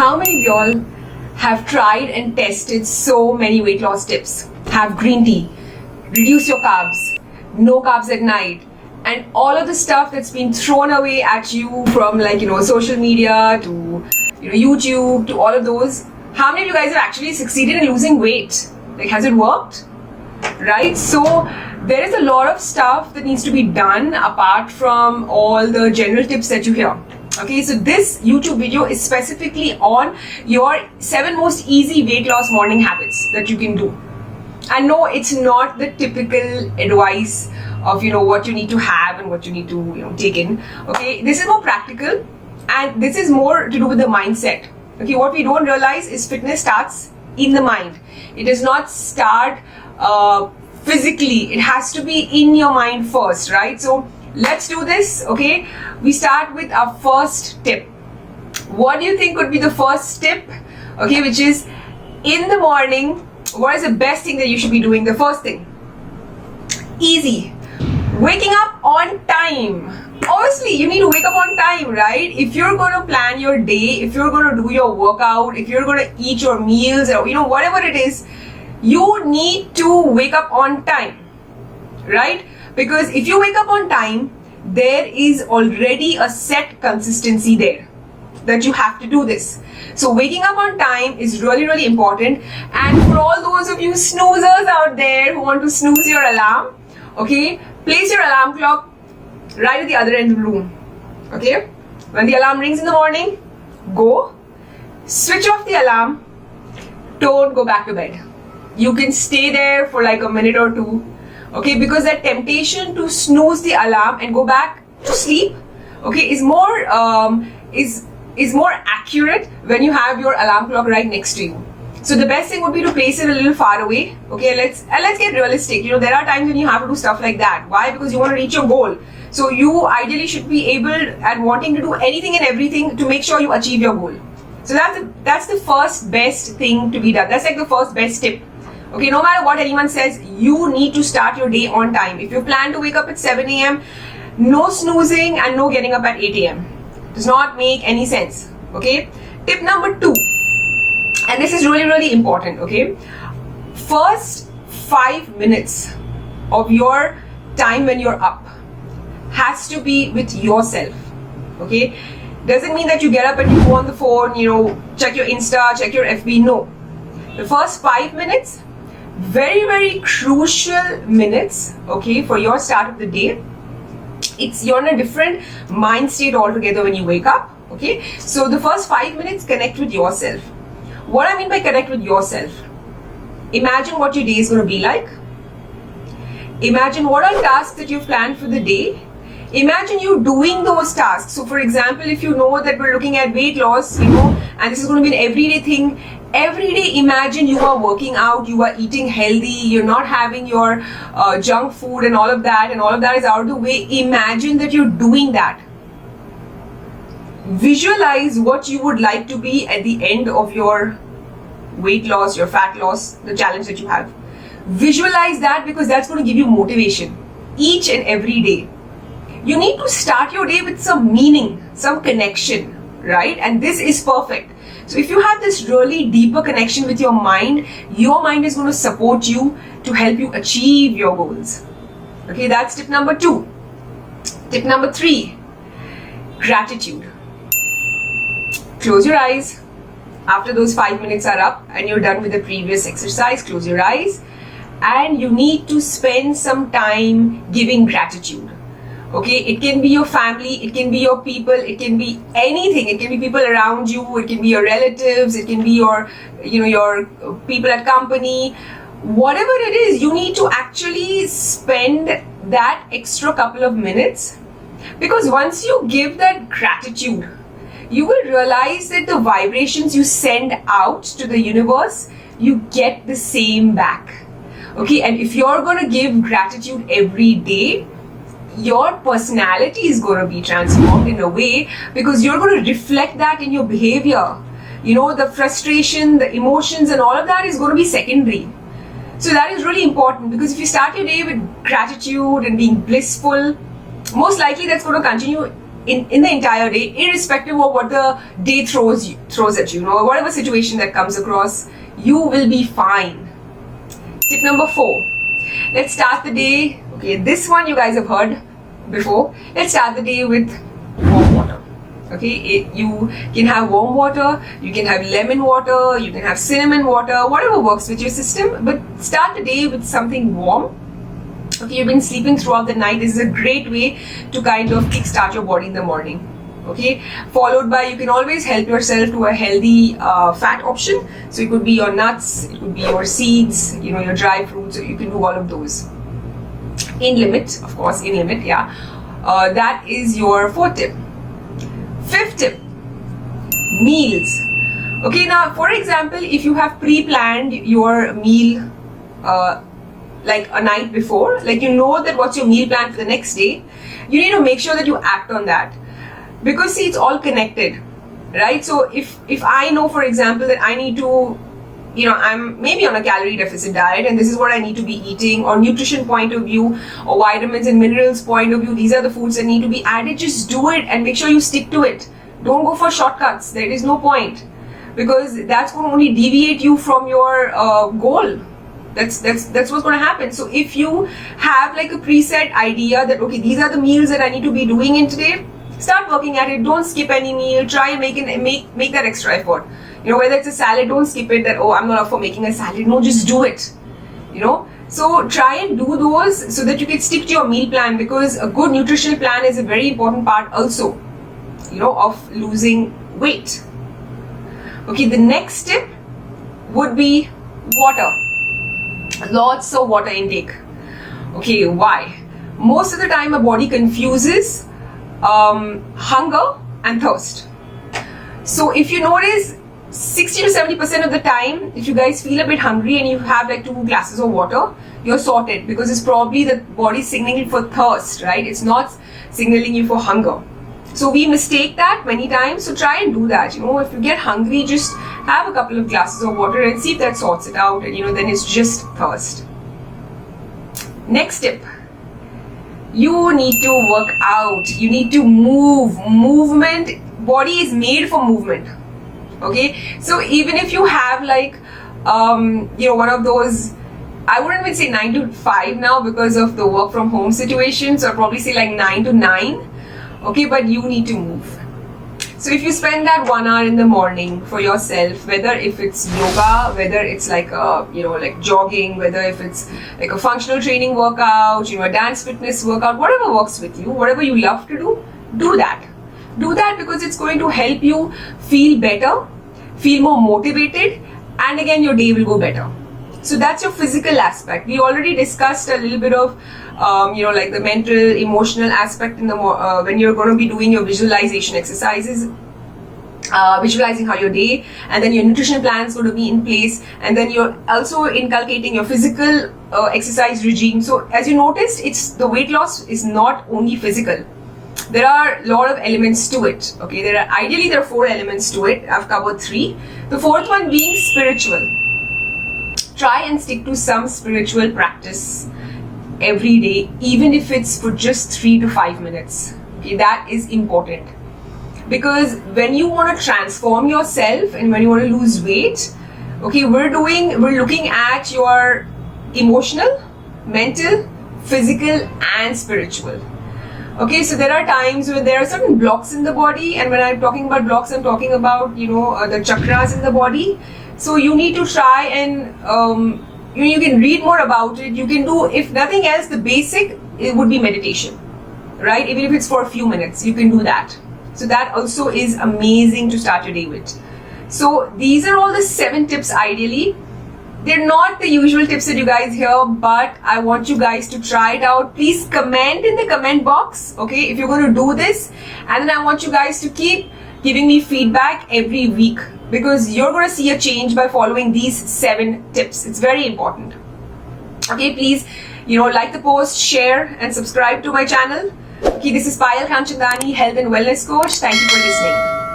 How many of y'all have tried and tested so many weight loss tips? Have green tea, reduce your carbs, no carbs at night, and all of the stuff that's been thrown away at you from social media to YouTube to all of those. How many of you guys have actually succeeded in losing weight? Has it worked? Right? So there is a lot of stuff that needs to be done apart from all the general tips that you hear. Okay, so this YouTube video is specifically on your 7 most easy weight loss morning habits that you can do. And no, it's not the typical advice of what you need to have and what you need to take in. Okay, this is more practical and this is more to do with the mindset. Okay, what we don't realize is fitness starts in the mind. It does not start physically. It has to be in your mind first, right? So let's do this. Okay, we start with our first tip. What do you think would be the first tip? Okay, which is in the morning, what is the best thing that you should be doing? The first thing, easy, waking up on time. Obviously you need to wake up on time, right? If you're going to plan your day, if you're going to do your workout, if you're going to eat your meals, or whatever it is, you need to wake up on time, right? Because if you wake up on time, there is already a set consistency there that you have to do this. So waking up on time is really, really important. And for all those of you snoozers out there who want to snooze your alarm, okay, place your alarm clock right at the other end of the room. Okay, when the alarm rings in the morning, go, switch off the alarm, don't go back to bed. You can stay there for like a minute or two. Okay, because that temptation to snooze the alarm and go back to sleep, okay, is more accurate when you have your alarm clock right next to you. So the best thing would be to place it a little far away. Okay, let's get realistic. There are times when you have to do stuff like that. Why? Because you want to reach your goal. So you ideally should be able and wanting to do anything and everything to make sure you achieve your goal. So that's the first best thing to be done. That's like the first best tip. Okay, no matter what anyone says, you need to start your day on time. If you plan to wake up at 7 a.m., no snoozing and no getting up at 8 a.m. Does not make any sense. Okay, tip number 2, and this is really, really important. Okay, first 5 minutes of your time when you're up has to be with yourself. Okay, doesn't mean that you get up and you go on the phone, check your Insta, check your FB. No, the first 5 minutes, very, very crucial minutes, okay, for your start of the day. You're in a different mind state altogether when you wake up. Okay, so the first 5 minutes, connect with yourself. What I mean by connect with yourself, imagine what your day is going to be like. Imagine what are tasks that you've planned for the day. Imagine you doing those tasks. So for example, if you know that we're looking at weight loss, and this is going to be an everyday thing, every day imagine you are working out, you are eating healthy, you're not having your junk food and all of that is out of the way. Imagine that you're doing that. Visualize what you would like to be at the end of your weight loss, your fat loss, the challenge that you have. Visualize that, because that's going to give you motivation each and every day. You need to start your day with some meaning, some connection, right? And this is perfect. So if you have this really deeper connection with your mind is going to support you to help you achieve your goals. Okay, that's tip number 2. Tip number 3, gratitude. Close your eyes. After those 5 minutes are up and you're done with the previous exercise, close your eyes, and you need to spend some time giving gratitude. Okay, it can be your family, it can be your people, it can be anything. It can be people around you, it can be your relatives, it can be your people at company. Whatever it is, you need to actually spend that extra couple of minutes, because once you give that gratitude, you will realize that the vibrations you send out to the universe, you get the same back. Okay, and if you're going to give gratitude every day, your personality is going to be transformed in a way, because you're going to reflect that in your behavior. The frustration, the emotions and all of that is going to be secondary. So that is really important, because if you start your day with gratitude and being blissful, most likely that's going to continue in the entire day, irrespective of what the day throws at you, whatever situation that comes across, you will be fine. Tip number 4. Let's start the day. Okay, this one you guys have heard before. Let's start the day with warm water. Okay, you can have warm water, you can have lemon water, you can have cinnamon water, whatever works with your system, but start the day with something warm. Okay, you've been sleeping throughout the night. This is a great way to kind of kickstart your body in the morning. Okay, followed by, you can always help yourself to a healthy fat option. So it could be your nuts, it could be your seeds, your dry fruits. So you can do all of those in limit, of course, in limit. Yeah, that is your 4th tip. 5th tip, meals. Okay, now for example, if you have pre-planned your meal like a night before, like that what's your meal plan for the next day, you need to make sure that you act on that, because see, it's all connected, right? So if I know, for example, that I need to, I'm maybe on a calorie deficit diet and this is what I need to be eating, or nutrition point of view, or vitamins and minerals point of view, these are the foods that need to be added, just do it and make sure you stick to it. Don't go for shortcuts. There is no point, because that's going to only deviate you from your goal. That's what's going to happen. So if you have like a preset idea that, okay, these are the meals that I need to be doing in today, start working at it. Don't skip any meal. Try and make that extra effort. Whether it's a salad, don't skip it, that, oh, I'm not up for making a salad. No, just do it. So try and do those so that you can stick to your meal plan, because a good nutritional plan is a very important part also, of losing weight. Okay, the next tip would be water. Lots of water intake. Okay, why? Most of the time, a body confuses hunger and thirst. So if you notice, 60 to 70% of the time, if you guys feel a bit hungry and you have like 2 glasses of water, you're sorted, because it's probably the body signaling for thirst, right? It's not signaling you for hunger. So we mistake that many times. So try and do that. If you get hungry, just have a couple of glasses of water and see if that sorts it out. And then it's just thirst. Next tip. You need to work out. You need to move. Movement. Body is made for movement. Okay. So even if you have like, one of those, I wouldn't even say 9 to 5 now because of the work from home situation. So I'd probably say like 9 to 9. Okay, but you need to move. So if you spend that 1 hour in the morning for yourself, whether if it's yoga, whether it's like like jogging, whether if it's like a functional training workout, a dance fitness workout, whatever works with you, whatever you love to do that. Do that, because it's going to help you feel better, feel more motivated, and again your day will go better. So that's your physical aspect. We already discussed a little bit of like the mental, emotional aspect in the when you're going to be doing your visualization exercises, visualizing how your day, and then your nutrition plan is going to be in place, and then you're also inculcating your physical exercise regime. So as you noticed, it's the weight loss is not only physical. There are a lot of elements to it. Okay, there are 4 elements to it. I've covered 3. The 4th one being spiritual. Try and stick to some spiritual practice every day, even if it's for just 3 to 5 minutes. Okay, that is important, because when you want to transform yourself and when you want to lose weight, okay, we're looking at your emotional, mental, physical, and spiritual. Okay, so there are times when there are certain blocks in the body, and when I'm talking about blocks, I'm talking about the chakras in the body. So you need to try and you can read more about it. You can do, if nothing else, the basic, it would be meditation, right? Even if it's for a few minutes, you can do that. So that also is amazing to start your day with. So these are all the 7 tips ideally. They're not the usual tips that you guys hear, but I want you guys to try it out. Please comment in the comment box, okay, if you're going to do this. And then I want you guys to keep giving me feedback every week, because you're going to see a change by following these 7 tips. It's very important. Okay, please, like the post, share, and subscribe to my channel. Okay, this is Payal Kamchandani, Health and Wellness Coach. Thank you for listening.